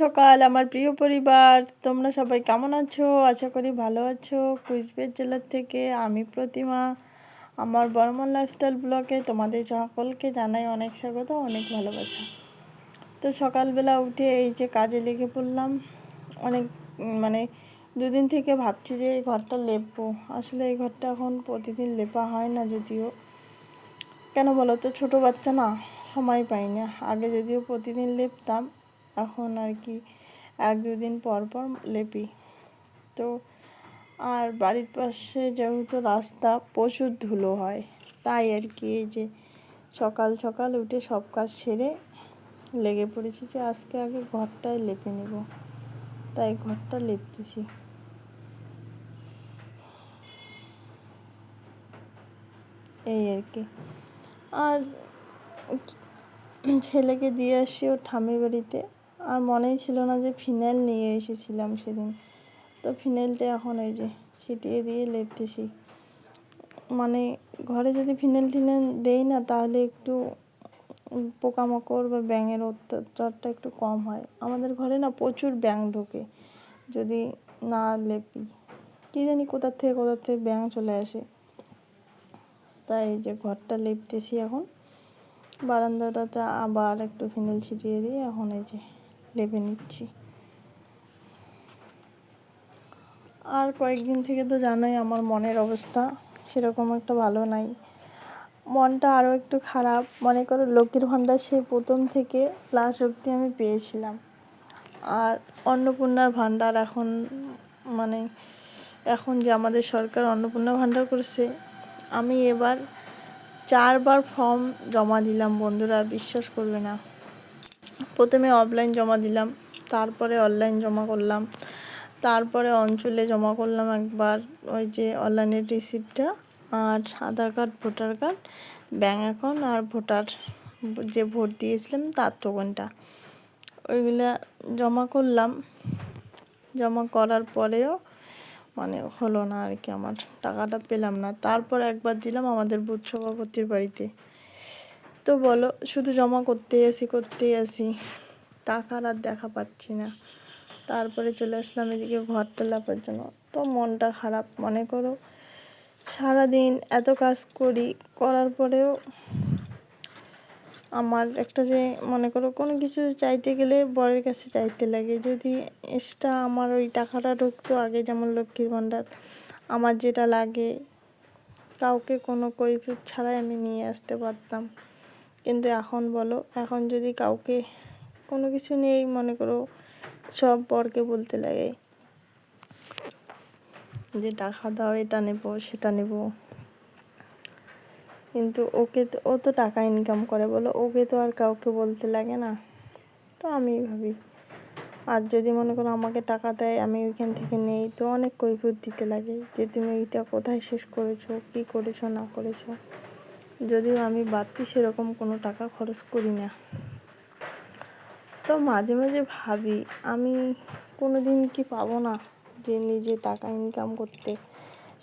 সকাল আমার প্রিয় পরিবার, তোমরা সবাই কেমন আছো? আশা করি ভালো আছো। কুচবিহার জেলার থেকে আমি প্রতিমা, আমার বর্মন লাইফস্টাইল ব্লগে তোমাদের সকলকে জানাই অনেক স্বাগত, অনেক ভালোবাসা। তো সকালবেলা উঠে এই যে কাজে লেগে পড়লাম। অনেক মানে দুদিন থেকে ভাবছি যে এই ঘরটা লেপবো। আসলে এই ঘরটা এখন প্রতিদিন লেপা হয় না, যদিও কেন বলো তো, ছোটো বাচ্চা না, সময় পাই না। আগে যদিও প্রতিদিন লেপতাম, এখন আর কি এক দুদিন পর পর লেপি। তো আর বাড়ির পাশে যেহেতু রাস্তা, প্রচুর ধুলো হয়, তাই আর কি এই যে সকাল সকাল উঠে সব কাজ সেরে লেগে পড়েছি যে আজকে আগে ঘরটায় লেপে নেব, তাই ঘরটা লেপতেছি। এই আর কি। আর ছেলেকে দিয়ে আসি ওর ঠাম্মি বাড়িতে, আর মনেই ছিল না যে ফিনাইল নিয়ে এসেছিলাম সেদিন। তো ফিনাইলটা এখন এই যে ছিটিয়ে দিয়ে লেপতেছি। মানে ঘরে যদি ফিনাইল টিনাইল দেই না, তাহলে একটু পোকামাকড় বা ব্যাঙের অত্যাচারটা একটু কম হয়। আমাদের ঘরে না প্রচুর ব্যাঙ ঢোকে যদি না লেপি, কী জানি কোথার থেকে ব্যাঙ চলে আসে। তাই এই যে ঘরটা লেপতেছি এখন। বারান্দাটাতে আবার একটু ফিনাইল ছিটিয়ে দিয়ে এখন এই যে লেপে নিচ্ছি। আর কয়েকদিন থেকে তো জানোই আমার মনের অবস্থা সেরকম একটা ভালো নাই। মনটা আরও একটু খারাপ। মনে করো লক্ষ্মীর ভাণ্ডার সেই প্রথম থেকে লাস্ট অবধি আমি পেয়েছিলাম, আর অন্নপূর্ণার ভাণ্ডার এখন যে আমাদের সরকার অন্নপূর্ণা ভাণ্ডার করেছে, আমি এবার 4বার ফর্ম জমা দিলাম। বন্ধুরা বিশ্বাস করবে না, প্রথমে অফলাইন জমা দিলাম, তারপরে অনলাইন জমা করলাম, তারপরে অঞ্চলে জমা করলাম একবার ওই যে অনলাইনের রিসিপ্টটা, আর Aadhaar card, voter card, bank account আর ভোটার যে ভোট দিয়েছিলাম তার টোকনটা, ওইগুলা জমা করলাম। জমা করার পরেও হলো না আর কি, আমার টাকাটা পেলাম না। তারপর একবার দিলাম আমাদের বুথ সভাপতির বাড়িতে। তো বলো, শুধু জমা করতেই আসি, টাকার আর দেখা পাচ্ছি না। তারপরে চলে আসলাম এদিকে ঘরটা লেপার জন্য। তো মনটা খারাপ। মনে করো সারাদিন এত কাজ করার পরেও আমার একটা যে মনে করো কোনো কিছু চাইতে গেলে বরের কাছে চাইতে লাগে। যদি এক্সট্রা আমার ওই টাকাটা ঢুকতো আগে, যেমন লক্ষ্মীর ভাণ্ডার, আমার যেটা লাগে কাউকে কোনো কৈফিয়ত ছাড়াই আমি নিয়ে আসতে পারতাম। কিন্তু এখন বলো, এখন যদি কাউকে কোনো কিছু নেই, মনে করো সব বরকে বলতে লাগে যে টাকা দাও, এটা নেব সেটা নেব। কিন্তু ও তো টাকা ইনকাম করে, বলো, ওকে তো আর কাউকে বলতে লাগে না। তো আমি ভাবি, আর যদি মনে করো আমাকে টাকা দেয়, আমি ওইখান থেকে নেই, তো অনেক কৈফিয়ত দিতে লাগে যে তুমি এইটা কোথায় শেষ করেছো, কী করেছো না করেছো। যদিও আমি বাড়তি সেরকম কোনো টাকা খরচ করি না। তো মাঝে মাঝে ভাবি, আমি কোনো দিন কি পাবো না যে নিজে টাকা ইনকাম করতে?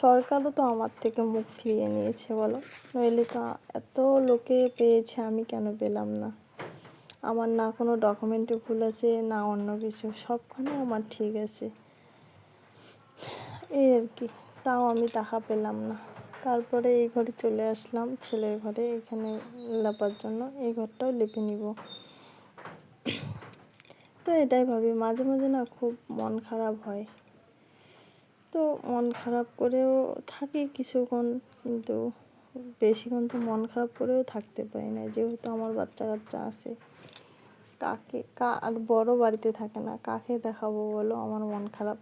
সরকারও তো আমার থেকে মুখ ফিরিয়ে নিয়েছে, বলো, নইলে তো এত লোকে পেয়েছে, আমি কেন পেলাম না? আমার না কোনো ডকুমেন্টে ভুল আছে, না অন্য কিছু, সবখানে আমার ঠিক আছে। এই আর কি, তাও আমি টাকা পেলাম না। তারপরে এই ঘরে চলে আসলাম, ছেলের ঘরে, এখানে লেপার জন্য। এই ঘরটাও লেপে নিব। তো এটাই ভাবি, মাঝে মাঝে না খুব মন খারাপ হয়। তো মন খারাপ করেও থাকি কিছুক্ষণ, কিন্তু বেশিক্ষণ তো মন খারাপ করেও থাকতে পারি না, যেহেতু আমার বাচ্চা কাচ্চা আছে। আর বড় বাড়িতে থাকে না, কাকে দেখাবো বলো আমার মন খারাপ?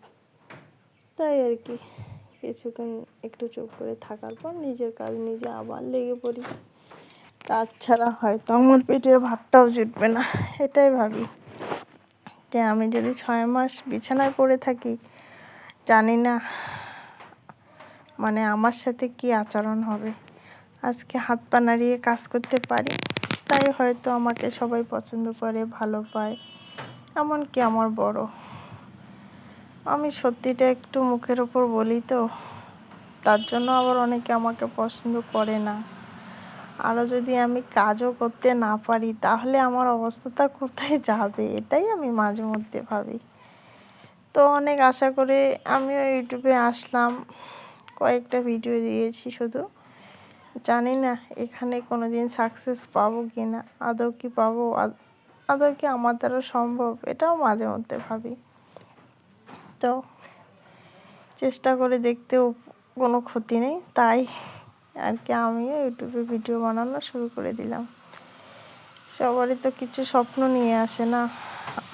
তাই আর কি, কিছুক্ষণ একটু চুপ করে থাকার পর নিজের কাজ নিজে আবার লেগে পড়ি। তাছাড়া হয়তো আমার পেটের ভাতটাও জুটবে না। এটাই ভাবি যে আমি যদি 6 মাস বিছানায় পড়ে থাকি, জানি না আমার সাথে কি আচরণ হবে। আজকে হাত পা নাড়িয়ে কাজ করতে পারি, তাই হয়তো আমাকে সবাই পছন্দ করে, ভালো পায়, এমনকি আমার বড়। আমি সত্যিটা একটু মুখের ওপর বলি, তো তার জন্য আবার অনেকে আমাকে পছন্দ করে না। আরও যদি আমি কাজও করতে না পারি তাহলে আমার অবস্থাটা কোথায় যাবে, এটাই আমি মাঝে মধ্যে ভাবি। তো অনেক আশা করে আমিও ইউটিউবে আসলাম, কয়েকটা ভিডিও দিয়েছি শুধু। জানি না এখানে কোনো দিন সাকসেস পাবো কি না, আদৌ কি পাবো, আদৌ কি আমার দ্বারা সম্ভব, এটাও মাঝে মধ্যে ভাবি। তো চেষ্টা করে দেখতেও কোনো ক্ষতি নেই, তাই আর কি আমিও ইউটিউবে ভিডিও বানানো শুরু করে দিলাম। সবারই তো কিছু স্বপ্ন নিয়ে আসে না,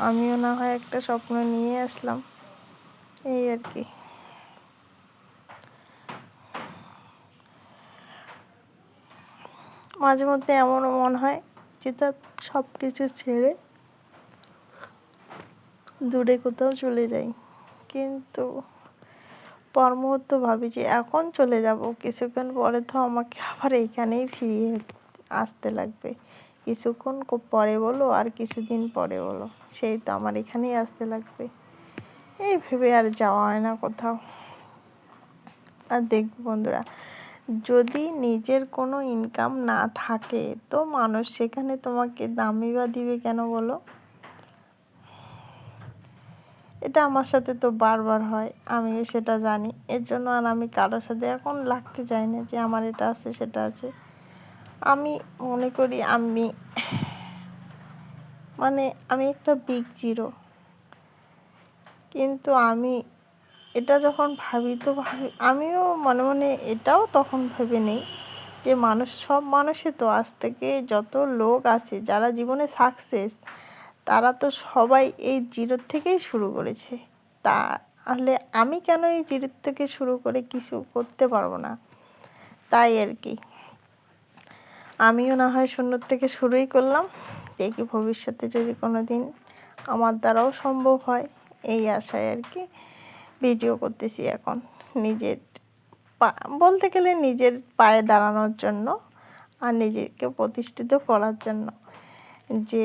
আমিও না হয় একটা স্বপ্ন নিয়ে আসলাম, এই আর কি। মাঝে মধ্যে এমনও মনে হয় যে তার সব কিছু ছেড়ে দূরে কোথাও চলে যাই, কিন্তু পর মুহূর্ত ভাবি যে এখন চলে যাব, কিছুক্ষণ পরে তো আমাকে আবার এইখানেই ফিরিয়ে আসতে লাগবে। কিছুক্ষণ পরে বলো আর কিছুদিন পরে বলো, সেই তো আমার এখানেই আসতে লাগবে। এই ভেবে আর যাওয়া হয় না কোথাও। আর দেখব বন্ধুরা, যদি নিজের কোনো ইনকাম না থাকে তো মানুষ সেখানে তোমাকে দামই বা দিবে কেন বলো? এটা আমার সাথে তো বারবার হয়, আমিও সেটা জানি। এর জন্য আর আমি কারোর সাথে এখন লাগতে চাই না যে আমার এটা আছে সেটা আছে। আমি মনে করি আমি একটা বিগ জিরো। কিন্তু আমি এটা যখন ভাবি তো আমিও মনে মনে এটাও তখন ভেবে নেই যে সব মানুষই তো আজ থেকে যত লোক আছে যারা জীবনে সাকসেস, তারা তো সবাই এই জিরোর থেকেই শুরু করেছে। তাহলে আমি কেন এই জিরোর থেকে শুরু করে কিছু করতে পারবো না? তাই আর কি আমিও না হয় শূন্যর থেকে শুরুই করলাম, দেখি ভবিষ্যতে যদি কোনো দিন আমার দ্বারাও সম্ভব হয়, এই আশায় আর কি ভিডিও করতেছি এখন। নিজের বলতে গেলে নিজের পায়ে দাঁড়ানোর জন্য আর নিজেকে প্রতিষ্ঠিত করার জন্য, যে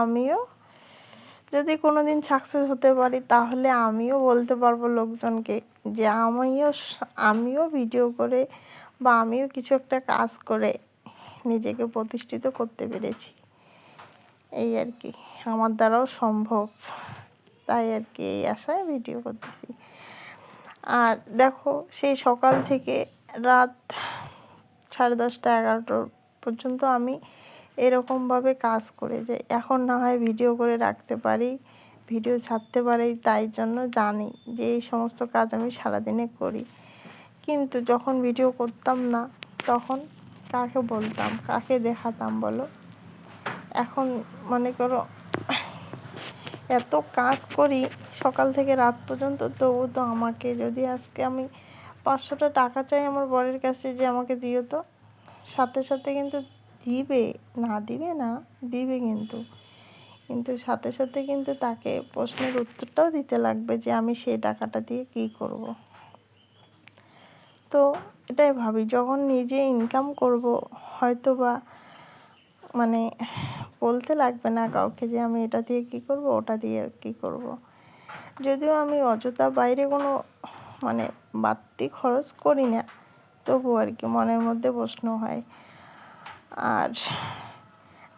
আমিও যদি কোনো দিন সাকসেস হতে পারি তাহলে আমিও বলতে পারবো লোকজনকে যে আমিও ভিডিও করে বা আমিও কিছু একটা কাজ করে নিজেকে প্রতিষ্ঠিত করতে পেরেছি, এই আর কি আমার দ্বারাও সম্ভব। তাই আর কি এই আশায় ভিডিও করতেছি। আর দেখো সেই সকাল থেকে রাত 10:30 11টা পর্যন্ত আমি এরকমভাবে কাজ করে যাই। এখন না হয় ভিডিও করে রাখতে পারি, ভিডিও ছাড়তে পারি, তাই জন্য জানি যে এই সমস্ত কাজ আমি সারাদিনে করি। কিন্তু যখন ভিডিও করতাম না তখন কাকে বলতাম, কাকে দেখাতাম বলো? এখন মনে করো এত কাজ করি সকাল থেকে রাত পর্যন্ত, তবু তো আমাকে যদি আজকে আমি 500টা টাকা চাই আমার বরের কাছে যে আমাকে দিও তো, সাথে সাথে কিন্তু দিবে, না দিবে না, দিবে কিন্তু সাথে সাথে কিন্তু তাকে প্রশ্নের উত্তরটাও দিতে লাগবে যে আমি সেই টাকাটা দিয়ে কী করব। তো এটাই ভাবি যখন নিজে ইনকাম করব হয়তো বা বলতে লাগবে না কাউকে যে আমি এটা দিয়ে কী করব, ওটা দিয়ে কী করব। যদিও আমি অযথা বাইরে কোনো বাড়তি খরচ করি না, তবু আর কি মনের মধ্যে প্রশ্ন হয়। আর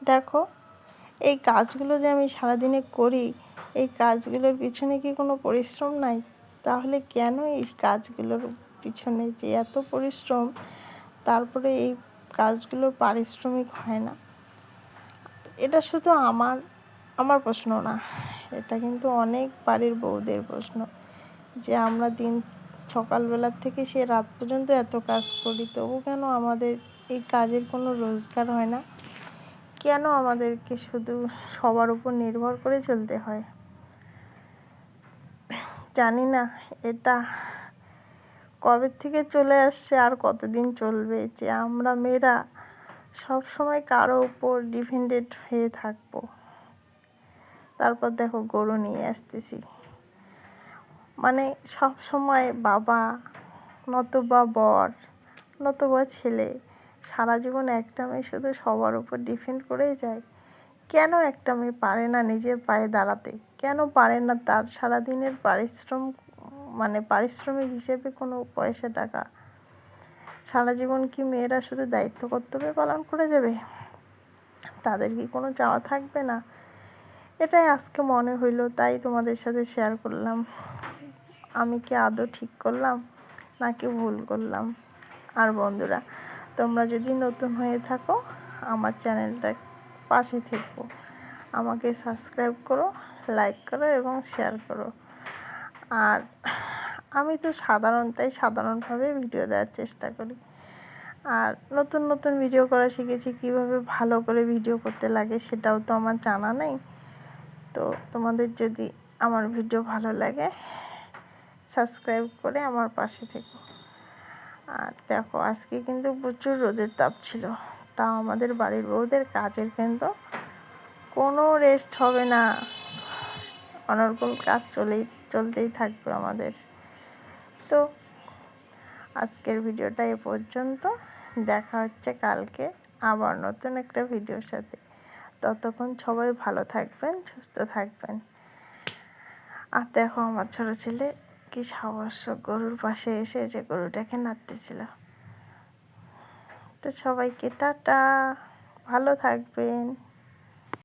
দেখো এই কাজগুলো যে আমি সারাদিনে করি, এই কাজগুলোর পিছনে কি কোনো পরিশ্রম নাই? তাহলে কেন এই কাজগুলোর পিছনে যে এত পরিশ্রম, তারপরে এই কাজগুলোর পারিশ্রমিক হয় না? এটা শুধু আমার প্রশ্ন না, এটা কিন্তু অনেক বাড়ির বউদের প্রশ্ন, যে আমরা সকালবেলার থেকে সে রাত পর্যন্ত এত কাজ করি, তবু কেন আমাদের এই কাজের কোনো রোজগার হয় না? কেন আমাদেরকে শুধু সবার উপর নির্ভর করে চলতে হয়? জানি না এটা কবে থেকে চলে আসছে আর কতদিন চলবে, যে আমরা মেয়েরা সব সময় কারো উপর ডিপেন্ডেন্ট হয়ে থাকবো। তারপর দেখো গরু নিয়ে আসতেছি, সব সময় বাবা নতুবা বর নতুবা ছেলে, সারা জীবন একটা মেয়ে শুধু সবার উপর ডিপেন্ড করেই যায়। কেন একটা মেয়ে পারে না নিজের পায়ে দাঁড়াতে? কেন পারে না তার সারাদিনের পারিশ্রমিক হিসেবে কোনো পয়সা টাকা সারা জীবন কি মেয়েরা শুধু দায়িত্ব কর্তব্য পালন করে যাবে? তাদের কি কোনো চাওয়া থাকবে না? এটাই আজকে মনে হইলো, তাই তোমাদের সাথে শেয়ার করলাম। আমি কি আদৌ ঠিক করলাম নাকি ভুল করলাম? আর বন্ধুরা, তোমরা যদি নতুন হয়ে থাকো আমার চ্যানেলটা পাশে থেকো, আমাকে সাবস্ক্রাইব করো, লাইক করো এবং শেয়ার করো। আর আমি তো তাই সাধারণভাবে ভিডিও দেওয়ার চেষ্টা করি। আর নতুন নতুন ভিডিও করা শিখেছি, কীভাবে ভালো করে ভিডিও করতে লাগে সেটাও তো আমার জানা নেই। তো তোমাদের যদি আমার ভিডিও ভালো লাগে সাবস্ক্রাইব করে আমার পাশে থেকো। আর দেখো, আজকে কিন্তু প্রচুর রোদের তাপ ছিল, তাও আমাদের বাড়ির বউদের কাজের কিন্তু কোনো রেস্ট হবে না, অনর্গল কাজ চলতেই থাকবে আমাদের। তো আজকের ভিডিওটা এ পর্যন্ত, দেখা হচ্ছে কালকে আবার নতুন একটা ভিডিওর সাথে। ততক্ষণ সবাই ভালো থাকবেন, সুস্থ থাকবেন। আর দেখো, আমার ছোটো ছেলে কি সাহস, গরুর পাশে এসে যে গরুটাকে নাড়তেছিল। তো সবাইকে টাটা, ভালো থাকবেন।